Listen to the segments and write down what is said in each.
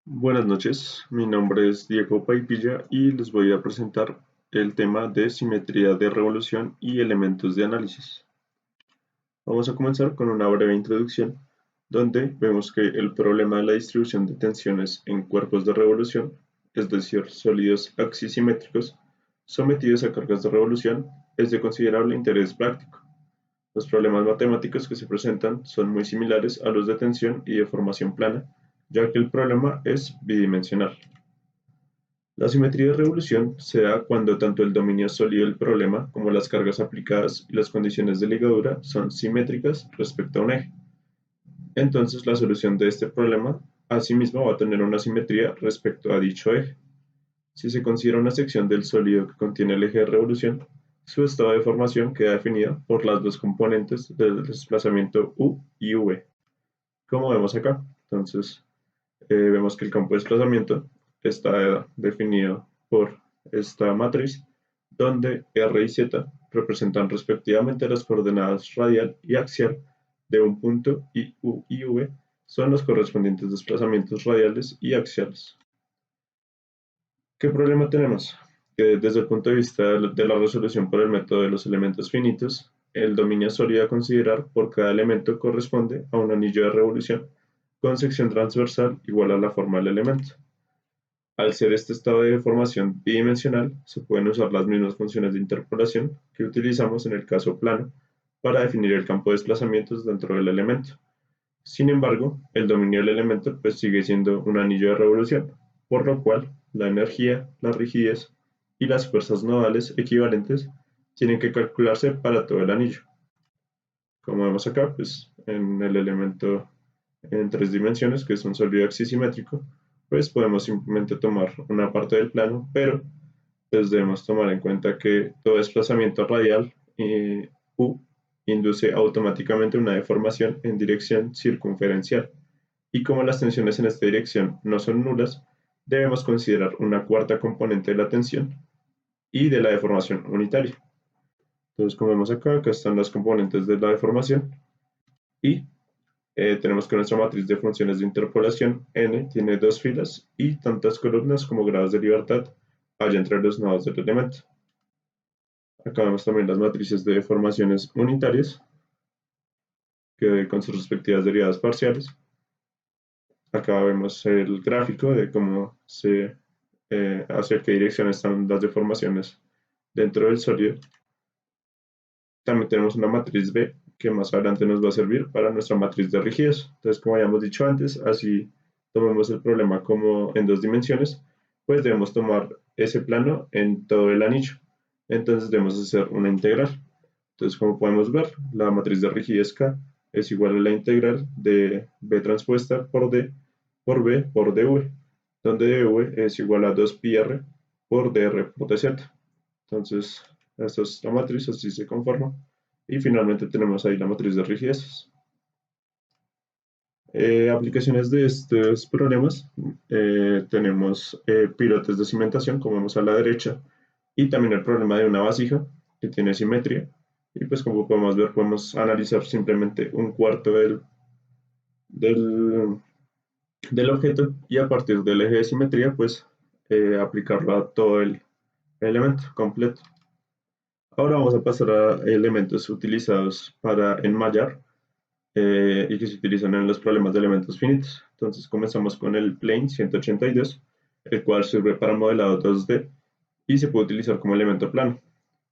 Buenas noches, mi nombre es Diego Paipilla y les voy a presentar el tema de simetría de revolución y elementos de análisis. Vamos a comenzar con una breve introducción donde vemos que el problema de la distribución de tensiones en cuerpos de revolución, es decir, sólidos axisimétricos sometidos a cargas de revolución, es de considerable interés práctico. Los problemas matemáticos que se presentan son muy similares a los de tensión y de formación plana, ya que el problema es bidimensional. La simetría de revolución se da cuando tanto el dominio sólido del problema como las cargas aplicadas y las condiciones de ligadura son simétricas respecto a un eje. Entonces la solución de este problema asimismo va a tener una simetría respecto a dicho eje. Si se considera una sección del sólido que contiene el eje de revolución, su estado de formación queda definido por las dos componentes del desplazamiento U y V, como vemos acá. Entonces, vemos que el campo de desplazamiento está definido por esta matriz, donde R y Z representan respectivamente las coordenadas radial y axial de un punto y U y V son los correspondientes desplazamientos radiales y axiales. ¿Qué problema tenemos? Que desde el punto de vista de la resolución por el método de los elementos finitos, el dominio sólido a considerar por cada elemento corresponde a un anillo de revolución con sección transversal igual a la forma del elemento. Al ser este estado de deformación bidimensional, se pueden usar las mismas funciones de interpolación que utilizamos en el caso plano para definir el campo de desplazamientos dentro del elemento. Sin embargo, el dominio del elemento pues sigue siendo un anillo de revolución, por lo cual la energía, la rigidez y las fuerzas nodales equivalentes tienen que calcularse para todo el anillo. Como vemos acá, pues en el elemento en tres dimensiones, que es un sólido axisimétrico, pues podemos simplemente tomar una parte del plano, pero pues debemos tomar en cuenta que todo desplazamiento radial U induce automáticamente una deformación en dirección circunferencial. Y como las tensiones en esta dirección no son nulas, debemos considerar una cuarta componente de la tensión y de la deformación unitaria. Entonces, como vemos acá, acá están las componentes de la deformación y tenemos que nuestra matriz de funciones de interpolación n tiene dos filas y tantas columnas como grados de libertad hay entre los nodos del elemento. Acá vemos también las matrices de deformaciones unitarias que con sus respectivas derivadas parciales. Acá vemos el gráfico de cómo hacia qué dirección están las deformaciones dentro del sólido. También tenemos una matriz B que más adelante nos va a servir para nuestra matriz de rigidez. Entonces, como habíamos dicho antes, así tomemos el problema como en dos dimensiones, pues debemos tomar ese plano en todo el anillo. Entonces debemos hacer una integral. Entonces, como podemos ver, la matriz de rigidez K es igual a la integral de B transpuesta por D por B por dV, donde dV es igual a 2πr por dr por dz. Entonces, esta es la matriz, así se conforma. Y finalmente tenemos ahí la matriz de rigidezas. Aplicaciones de estos problemas, tenemos pilotes de cimentación, como vemos a la derecha, y también el problema de una vasija que tiene simetría. Y pues como podemos ver, podemos analizar simplemente un cuarto del, del objeto y a partir del eje de simetría, pues aplicarlo a todo el elemento completo. Ahora vamos a pasar a elementos utilizados para enmallar y que se utilizan en los problemas de elementos finitos. Entonces comenzamos con el plane 182, el cual sirve para modelado 2D y se puede utilizar como elemento plano.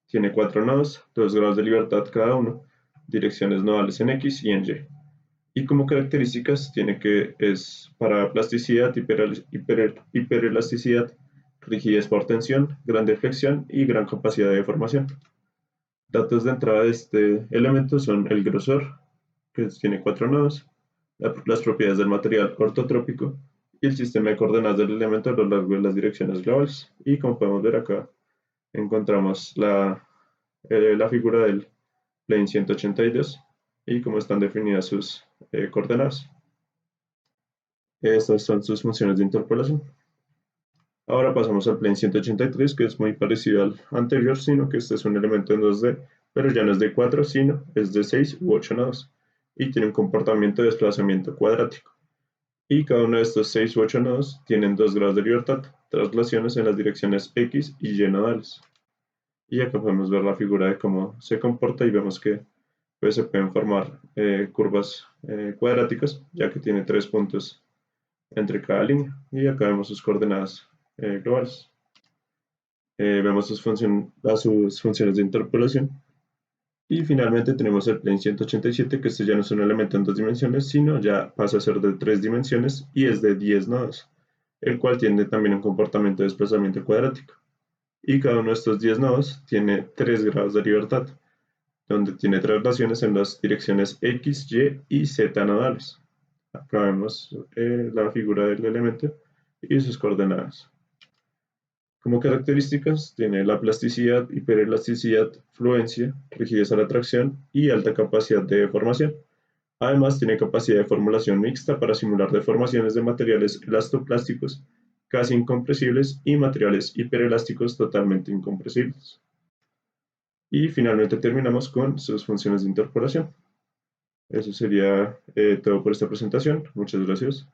Tiene 4 nodos, 2 grados de libertad cada uno, direcciones nodales en X y en Y. Y como características tiene que es para plasticidad, hiperelasticidad, rigidez por tensión, gran deflexión y gran capacidad de deformación. Datos de entrada de este elemento son el grosor, que tiene 4 nodos, las propiedades del material ortotrópico y el sistema de coordenadas del elemento a lo largo de las direcciones globales. Y como podemos ver acá, encontramos la figura del plane 182 y cómo están definidas sus coordenadas. Estas son sus funciones de interpolación. Ahora pasamos al plane 183, que es muy parecido al anterior, sino que este es un elemento en 2D, pero ya no es de 4, sino es de 6 u 8 nodos, y tiene un comportamiento de desplazamiento cuadrático. Y cada uno de estos 6 u 8 nodos tienen 2 grados de libertad, traslaciones en las direcciones X y Y nodales. Y acá podemos ver la figura de cómo se comporta y vemos que pues, se pueden formar curvas cuadráticas, ya que tiene 3 puntos entre cada línea. Y acá vemos sus coordenadas globales. Vemos sus funciones de interpolación. Y finalmente tenemos el plane 187, que este ya no es un elemento en 2 dimensiones, sino ya pasa a ser de 3 dimensiones y es de 10 nodos, el cual tiene también un comportamiento de desplazamiento cuadrático. Y cada uno de estos 10 nodos tiene 3 grados de libertad, donde tiene traslaciones en las direcciones X, Y y Z nodales. Acá vemos la figura del elemento y sus coordenadas. Como características, tiene la plasticidad, hiperelasticidad, fluencia, rigidez a la tracción y alta capacidad de deformación. Además, tiene capacidad de formulación mixta para simular deformaciones de materiales elastoplásticos casi incompresibles y materiales hiperelásticos totalmente incompresibles. Y finalmente terminamos con sus funciones de interpolación. Eso sería todo por esta presentación. Muchas gracias.